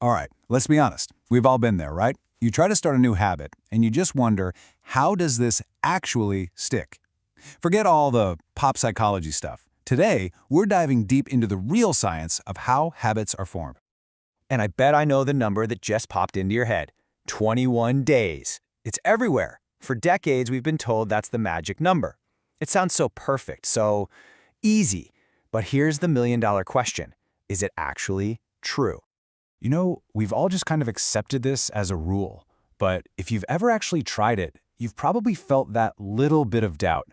All right, let's be honest. We've all been there, right? You try to start a new habit, and you just wonder, how does this actually stick? Forget all the pop psychology stuff. Today, we're diving deep into the real science of how habits are formed. And I bet I know the number that just popped into your head. 21 days. It's everywhere. For decades, we've been told that's the magic number. It sounds so perfect, so easy. But here's the million-dollar question. Is it actually true? You know, we've all just kind of accepted this as a rule. But if you've ever actually tried it, you've probably felt that little bit of doubt.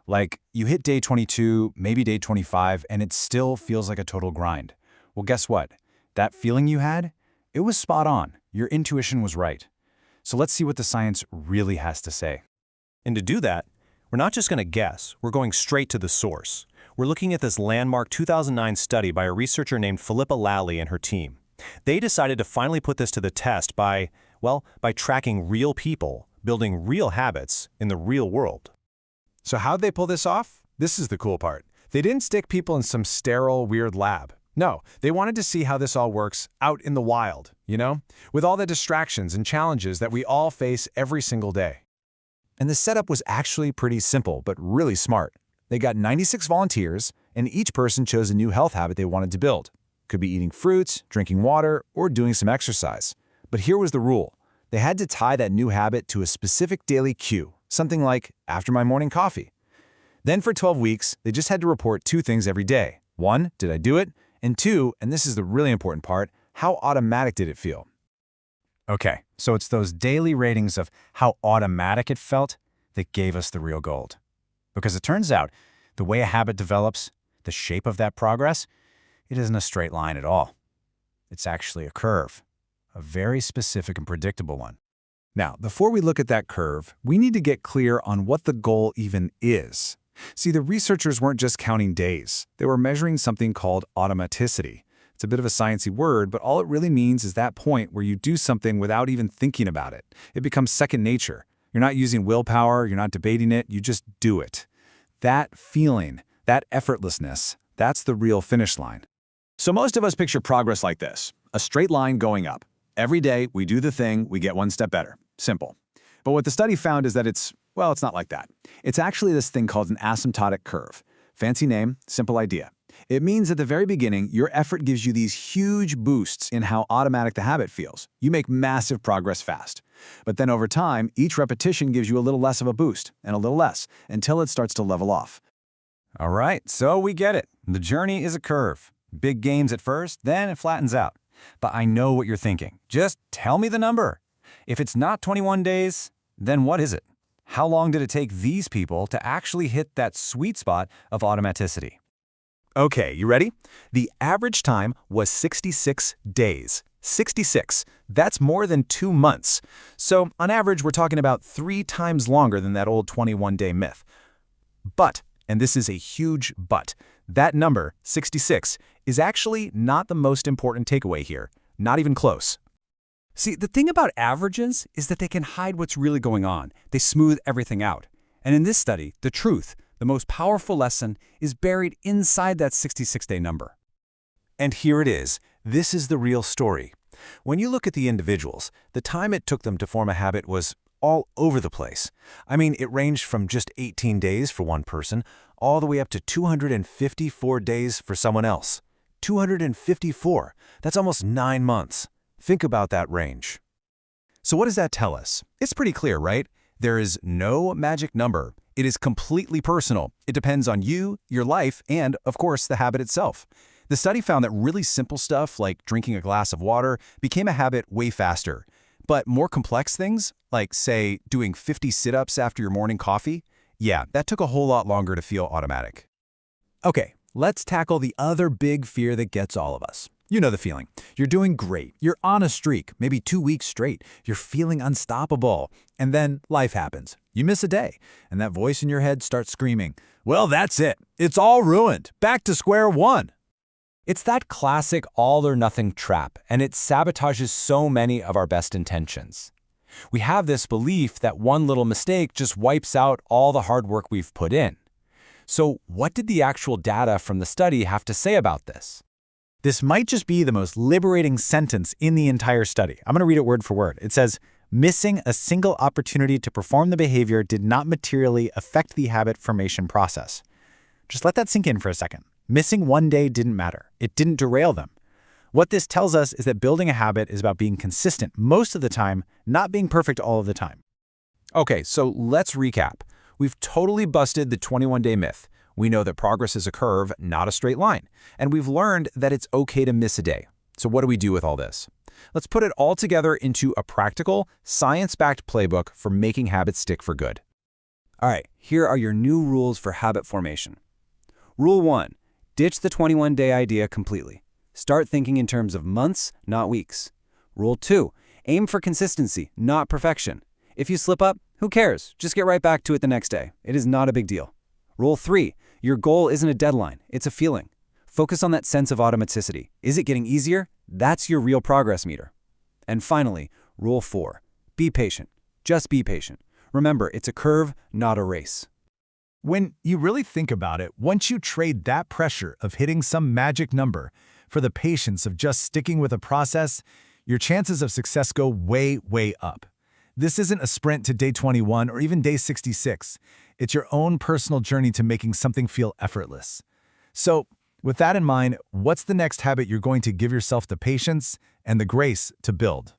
Like, you hit day 22, maybe day 25, and it still feels like a total grind. Well, guess what? That feeling you had, it was spot on. Your intuition was right. So let's see what the science really has to say. And to do that, we're not just going to guess, we're going straight to the source. We're looking at this landmark 2009 study by a researcher named Philippa Lally and her team. They decided to finally put this to the test by tracking real people, building real habits in the real world. So how'd they pull this off? This is the cool part. They didn't stick people in some sterile, weird lab. No, they wanted to see how this all works out in the wild, with all the distractions and challenges that we all face every single day. And the setup was actually pretty simple, but really smart. They got 96 volunteers, and each person chose a new health habit they wanted to build. Could be eating fruits, drinking water, or doing some exercise. But here was the rule. They had to tie that new habit to a specific daily cue, something like after my morning coffee. Then for 12 weeks, they just had to report two things every day. One, did I do it? And two, and this is the really important part, how automatic did it feel? Okay, so it's those daily ratings of how automatic it felt that gave us the real gold. Because it turns out, the way a habit develops, the shape of that progress, it isn't a straight line at all. It's actually a curve, a very specific and predictable one. Now, before we look at that curve, we need to get clear on what the goal even is. See, the researchers weren't just counting days. They were measuring something called automaticity. It's a bit of a sciencey word, but all it really means is that point where you do something without even thinking about it. It becomes second nature. You're not using willpower, you're not debating it, you just do it. That feeling, that effortlessness, that's the real finish line. So most of us picture progress like this, a straight line going up. Every day, we do the thing, we get one step better. Simple. But what the study found is that it's not like that. It's actually this thing called an asymptotic curve. Fancy name, simple idea. It means at the very beginning, your effort gives you these huge boosts in how automatic the habit feels. You make massive progress fast. But then over time, each repetition gives you a little less of a boost, and a little less, until it starts to level off. All right, so we get it. The journey is a curve. Big gains at first, then it flattens out. But I know what you're thinking. Just tell me the number. If it's not 21 days, then what is it? How long did it take these people to actually hit that sweet spot of automaticity? Okay, you ready? The average time was 66 days. 66. That's more than 2 months. So on average, we're talking about 3 times longer than that old 21-day myth. But, and this is a huge but, that number, 66, is actually not the most important takeaway here. Not even close. See, the thing about averages is that they can hide what's really going on. They smooth everything out. And in this study, the truth, the most powerful lesson, is buried inside that 66-day number. And here it is. This is the real story. When you look at the individuals, the time it took them to form a habit was all over the place. I mean, it ranged from just 18 days for one person all the way up to 254 days for someone else. 254. That's almost 9 months. Think about that range. So what does that tell us? It's pretty clear, right? There is no magic number. It is completely personal. It depends on you, your life, and, of course, the habit itself. The study found that really simple stuff like drinking a glass of water became a habit way faster. But more complex things, like, say, doing 50 sit-ups after your morning coffee, yeah, that took a whole lot longer to feel automatic. Okay, let's tackle the other big fear that gets all of us. You know the feeling. You're doing great. You're on a streak, maybe 2 weeks straight. You're feeling unstoppable. And then life happens. You miss a day, and that voice in your head starts screaming, "Well, that's it. It's all ruined. Back to square one." It's that classic all-or-nothing trap, and it sabotages so many of our best intentions. We have this belief that one little mistake just wipes out all the hard work we've put in. So what did the actual data from the study have to say about this? This might just be the most liberating sentence in the entire study. I'm going to read it word for word. It says, missing a single opportunity to perform the behavior did not materially affect the habit formation process. Just let that sink in for a second. Missing one day didn't matter. It didn't derail them. What this tells us is that building a habit is about being consistent most of the time, not being perfect all of the time. Okay, so let's recap. We've totally busted the 21-day myth. We know that progress is a curve, not a straight line. And we've learned that it's okay to miss a day. So what do we do with all this? Let's put it all together into a practical, science-backed playbook for making habits stick for good. All right, here are your new rules for habit formation. Rule 1. Ditch the 21-day idea completely. Start thinking in terms of months, not weeks. Rule 2. Aim for consistency, not perfection. If you slip up, who cares? Just get right back to it the next day. It is not a big deal. Rule 3. Your goal isn't a deadline, it's a feeling. Focus on that sense of automaticity. Is it getting easier? That's your real progress meter. And finally, Rule 4. Be patient. Just be patient. Remember, it's a curve, not a race. When you really think about it, once you trade that pressure of hitting some magic number for the patience of just sticking with a process, your chances of success go way, way up. This isn't a sprint to day 21 or even day 66. It's your own personal journey to making something feel effortless. So, with that in mind, what's the next habit you're going to give yourself the patience and the grace to build?